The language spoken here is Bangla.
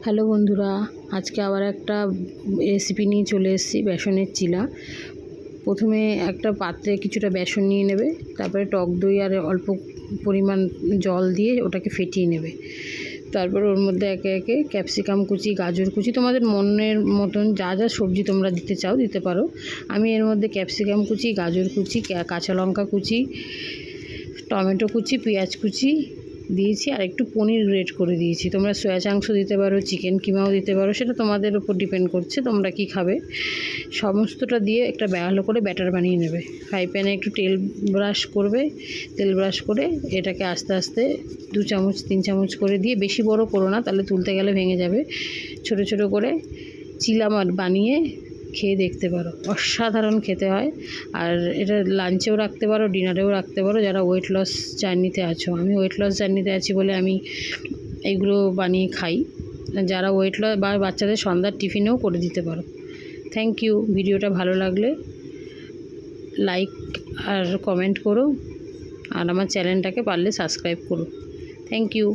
হ্যালো বন্ধুরা, আজকে আবার একটা রেসিপি নিয়ে চলে এসেছি। বেসনের চিলা। প্রথমে একটা পাত্রে কিছুটা বেসন নিয়ে নেবে, তারপরে টক দই আর অল্প পরিমাণ জল দিয়ে ওটাকে ফেটিয়ে নেবে। তারপর ওর মধ্যে একে একে ক্যাপসিকাম কুচি, গাজর কুচি, তোমাদের মনের মতন যা যা সবজি তোমরা দিতে চাও দিতে পারো। আমি এর মধ্যে ক্যাপসিকাম কুচি, গাজর কুচি, কাঁচা লঙ্কা কুচি, টমেটো কুচি, পেঁয়াজ কুচি দিয়েছি, আর একটু পনির গ্রেট করে দিয়েছি। তোমরা সয়া চাংস দিতে পারো, চিকেন কিমাও দিতে পারো, সেটা তোমাদের উপর ডিপেন্ড করছে তোমরা কি খাবে। সমস্তটা দিয়ে একটা ভালো করে ব্যাটার বানিয়ে নেবে। ফ্রাই প্যানে একটু তেল ব্রাশ করবে, তেল ব্রাশ করে এটাকে আস্তে আস্তে 2 চামচ 3 চামচ করে দিয়ে, বেশি বড় করো না, তাহলে তুলতে গেলে ভেঙে যাবে। ছোট ছোট করে চিলা বানিয়ে খেয়ে দেখতে পারো, অসাধারণ খেতে হয়। আর এটা লাঞ্চেও রাখতে পারো, ডিনারেও রাখতে পারো, যারা ওয়েট লস জার্নিতে আছো। আমি ওয়েট লস জার্নিতে আছি বলে আমি এইগুলো বানিয়ে খাই। যারা ওয়েট লস বা বাচ্চাদের সন্ধ্যার টিফিনেও করে দিতে পারো। Thank you. ভিডিওটা ভালো লাগলে লাইক আর কমেন্ট করো, আর আমার চ্যানেলটাকে পারলে সাবস্ক্রাইব করো। Thank you.